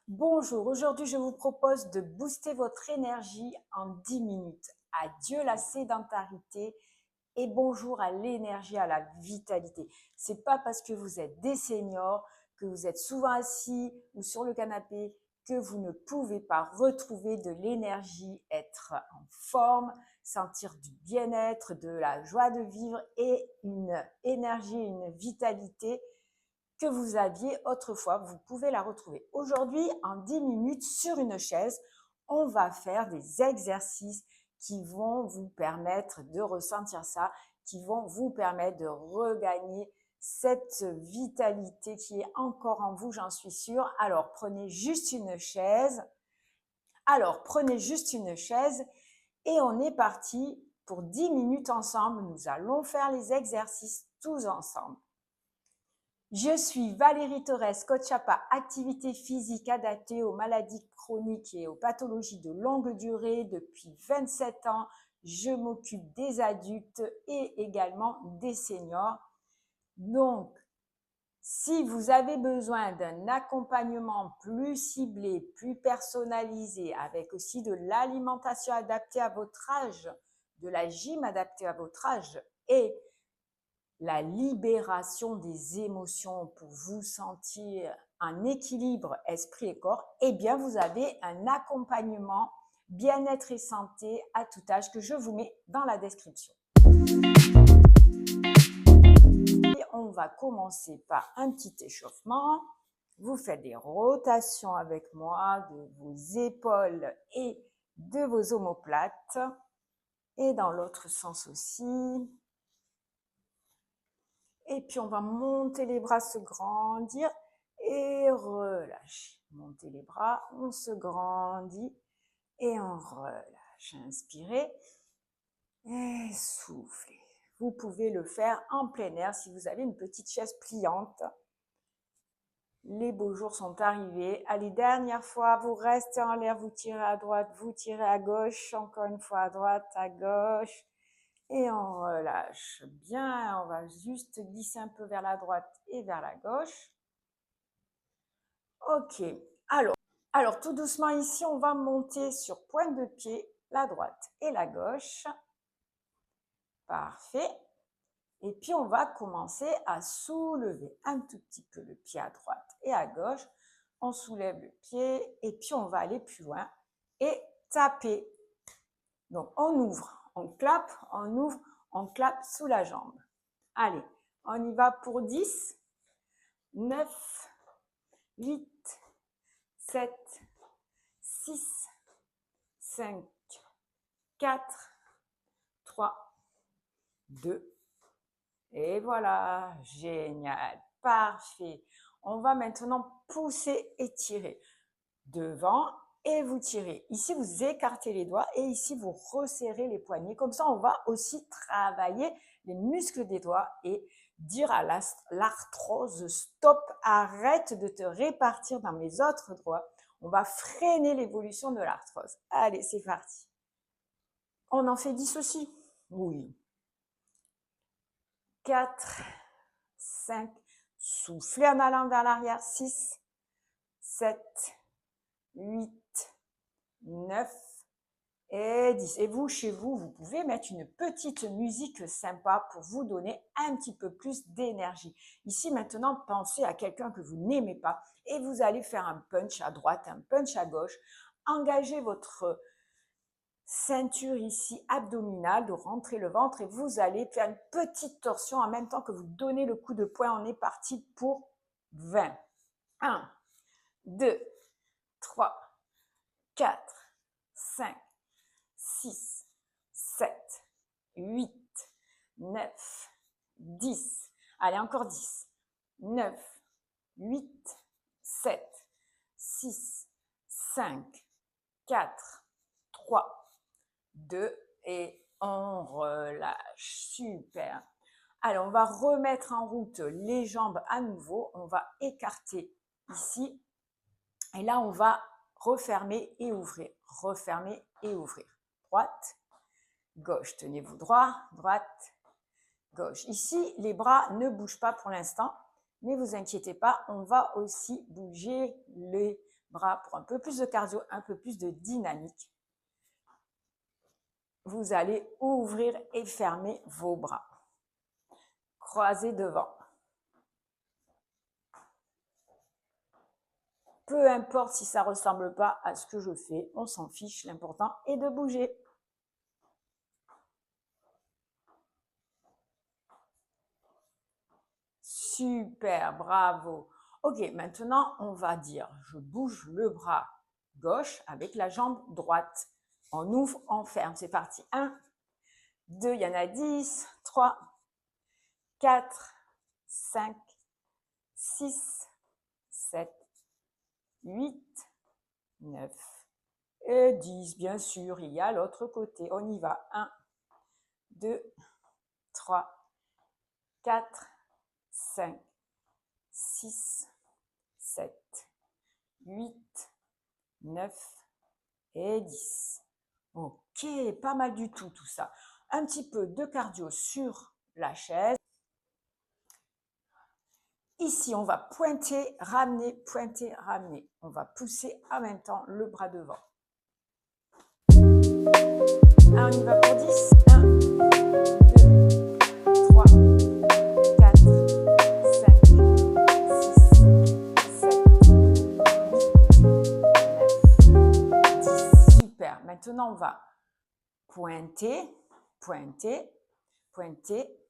Bonjour, aujourd'hui je vous propose de booster votre énergie en 10 minutes. Adieu la sédentarité et bonjour à l'énergie, à la vitalité. C'est pas parce que vous êtes des seniors, que vous êtes souvent assis ou sur le canapé, que vous ne pouvez pas retrouver de l'énergie, être en forme, sentir du bien-être, de la joie de vivre et une énergie, une vitalité que vous aviez autrefois. Vous pouvez la retrouver. Aujourd'hui, en 10 minutes sur une chaise, on va faire des exercices qui vont vous permettre de ressentir ça, qui vont vous permettre de regagner cette vitalité qui est encore en vous, j'en suis sûre. Alors, prenez juste une chaise. Et on est parti pour 10 minutes ensemble. Nous allons faire les exercices tous ensemble. Je suis Valérie Torres, coach APA, activité physique adaptée aux maladies chroniques et aux pathologies de longue durée. Depuis 27 ans, je m'occupe des adultes et également des seniors. Donc, si vous avez besoin d'un accompagnement plus ciblé, plus personnalisé, avec aussi de l'alimentation adaptée à votre âge, de la gym adaptée à votre âge et la libération des émotions pour vous sentir en équilibre esprit et corps, eh bien, vous avez un accompagnement bien-être et santé à tout âge que je vous mets dans la description. Et on va commencer par un petit échauffement. Vous faites des rotations avec moi de vos épaules et de vos omoplates et dans l'autre sens aussi. Et puis, on va monter les bras, se grandir et relâcher. Monter les bras, on se grandit et on relâche. Inspirez et soufflez. Vous pouvez le faire en plein air si vous avez une petite chaise pliante. Les beaux jours sont arrivés. Allez, dernière fois, vous restez en l'air, vous tirez à droite, vous tirez à gauche. Encore une fois à droite, à gauche. Et on relâche bien, on va juste glisser un peu vers la droite et vers la gauche. Ok, alors tout doucement ici, on va monter sur pointe de pied, la droite et la gauche. Parfait. Et puis, on va commencer à soulever un tout petit peu le pied à droite et à gauche. On soulève le pied et puis on va aller plus loin et taper. Donc, on ouvre, on clappe, on ouvre, on clappe sous la jambe. Allez, on y va pour 10, 9, 8, 7, 6, 5, 4, 3, 2. Et voilà, génial, parfait. On va maintenant pousser et tirer devant et vous tirez. Ici, vous écartez les doigts et ici, vous resserrez les poignets. Comme ça, on va aussi travailler les muscles des doigts et dire à l'arthrose, stop, arrête de te répartir dans mes autres doigts. On va freiner l'évolution de l'arthrose. Allez, c'est parti. On en fait 10 aussi? Oui. 4, 5, soufflez en allant vers l'arrière. 6, 7, 8, 9 et 10. Et vous, chez vous, vous pouvez mettre une petite musique sympa pour vous donner un petit peu plus d'énergie. Ici, maintenant, pensez à quelqu'un que vous n'aimez pas et vous allez faire un punch à droite, un punch à gauche. Engagez votre ceinture ici abdominale, de rentrer le ventre et vous allez faire une petite torsion en même temps que vous donnez le coup de poing. On est parti pour 20. 1, 2, 3, 4, 5, 6, 7, 8, 9, 10. Allez, encore 10. 9, 8, 7, 6, 5, 4, 3, 2 et on relâche. Super. Allez, on va remettre en route les jambes à nouveau. On va écarter ici. Et là, on va refermer et ouvrir. Refermer et ouvrir. Droite, gauche. Tenez-vous droit, droite, gauche. Ici, les bras ne bougent pas pour l'instant. Mais vous inquiétez pas, on va aussi bouger les bras pour un peu plus de cardio, un peu plus de dynamique. Vous allez ouvrir et fermer vos bras. Croisez devant. Peu importe si ça ne ressemble pas à ce que je fais, on s'en fiche, l'important est de bouger. Super, bravo. Ok, maintenant on va dire, je bouge le bras gauche avec la jambe droite. On ouvre, on ferme, c'est parti. 1, 2, il y en a 10, 3, 4, 5, 6, 7, 8, 9 et 10. Bien sûr, il y a l'autre côté. On y va. 1, 2, 3, 4, 5, 6, 7, 8, 9 et 10. Ok, pas mal du tout ça. Un petit peu de cardio sur la chaise. Ici, on va pointer, ramener, pointer, ramener. On va pousser en même temps le bras devant. On y va pour 10. 1, 2, 3, 4, 5, 6, 7, 8, 9, 10. Super. Maintenant, on va pointer, pointer, pointer,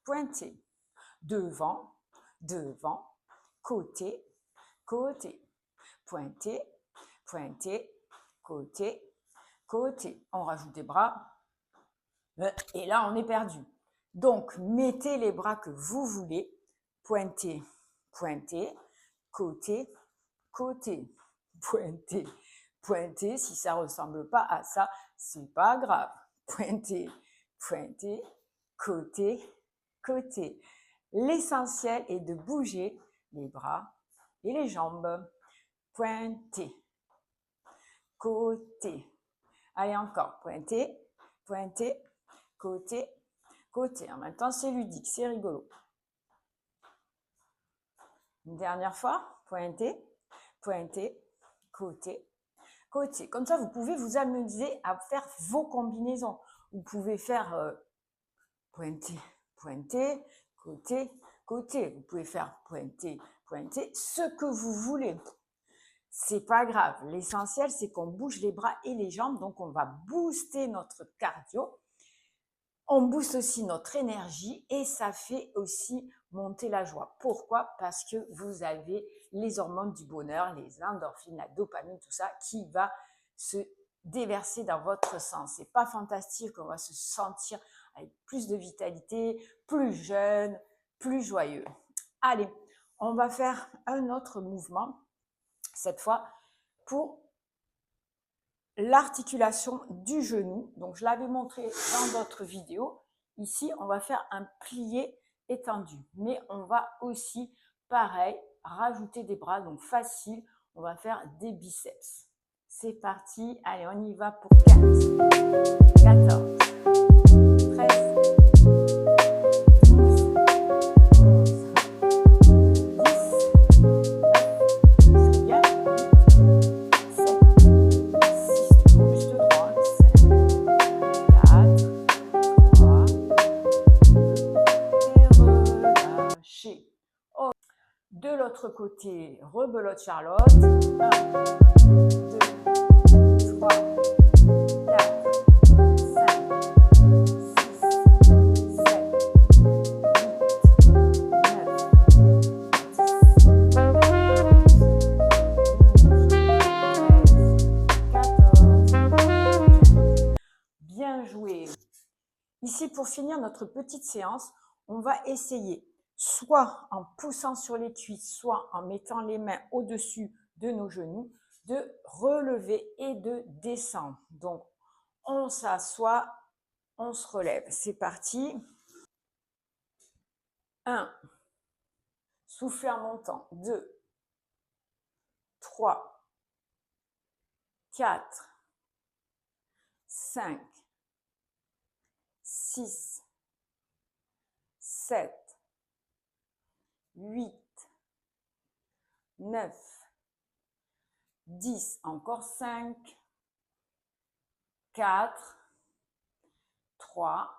pointer. Devant, devant, côté, côté. Pointer, pointer, côté, côté. On rajoute des bras. Et là, on est perdu. Donc, mettez les bras que vous voulez. Pointez, pointez, côté, côté. Pointez, pointez. Si ça ne ressemble pas à ça, c'est pas grave. Pointez, pointez, côté, côté. L'essentiel est de bouger les bras et les jambes. Pointez, côté. Allez encore, pointez, pointez, côté, côté. En même temps, c'est ludique, c'est rigolo. Une dernière fois, pointez, pointez, côté, côté. Comme ça, vous pouvez vous amuser à faire vos combinaisons. Vous pouvez faire pointer, pointer, côté, côté. Vous pouvez faire pointer, pointer, ce que vous voulez. C'est pas grave. L'essentiel, c'est qu'on bouge les bras et les jambes. Donc, on va booster notre cardio. On booste aussi notre énergie et ça fait aussi monter la joie. Pourquoi? Parce que vous avez les hormones du bonheur, les endorphines, la dopamine, tout ça qui va se déverser dans votre sang. C'est pas fantastique, on va se sentir avec plus de vitalité, plus jeune, plus joyeux. Allez, on va faire un autre mouvement, cette fois pour l'articulation du genou. Donc, je l'avais montré dans d'autres vidéos. Ici, on va faire un plié étendu. Mais on va aussi, pareil, rajouter des bras. Donc, facile, on va faire des biceps. C'est parti. Allez, on y va pour 15, 14, 13, 12, 11, 10, 9, c'est bien, 8, 7, 6, toujours juste droit, 5, 4, 3, 2, et relâchez. Oh. De l'autre côté, rebelote Charlotte. 1, 2, 3, 4, 5, 6, 7, 8, 9, 10, 11, 12, 13, 14, 15. Bien joué. Ici, pour finir notre petite séance, on va essayer soit en poussant sur les cuisses, soit en mettant les mains au-dessus de nos genoux, de relever et de descendre. Donc, on s'assoit, on se relève. C'est parti. 1, soufflez en montant. 2, 3, 4, 5, 6, 7, 8, 9, 10, encore 5, 4, 3,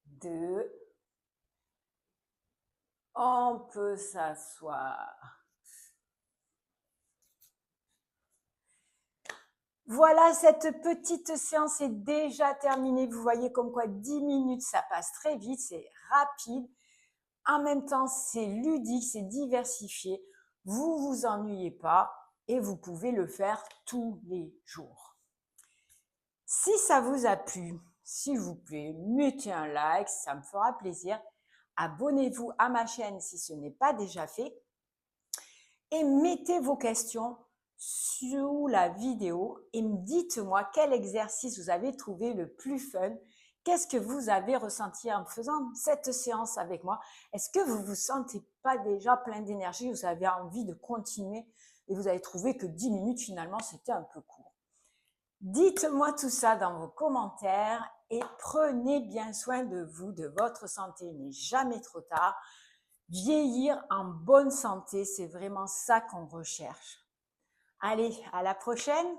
2, on peut s'asseoir. Voilà, cette petite séance est déjà terminée. Vous voyez comme quoi 10 minutes, ça passe très vite, c'est rapide. En même temps, c'est ludique, c'est diversifié. Vous vous ennuyez pas et vous pouvez le faire tous les jours. Si ça vous a plu, s'il vous plaît, mettez un like, ça me fera plaisir. Abonnez-vous à ma chaîne si ce n'est pas déjà fait. Et mettez vos questions sous la vidéo et dites-moi quel exercice vous avez trouvé le plus fun. Qu'est-ce que vous avez ressenti en faisant cette séance avec moi? Est-ce que vous vous sentez pas déjà plein d'énergie? Vous avez envie de continuer et vous avez trouvé que 10 minutes finalement c'était un peu court. Dites-moi tout ça dans vos commentaires et prenez bien soin de vous, de votre santé. Il n'est jamais trop tard. Vieillir en bonne santé, c'est vraiment ça qu'on recherche. Allez, à la prochaine!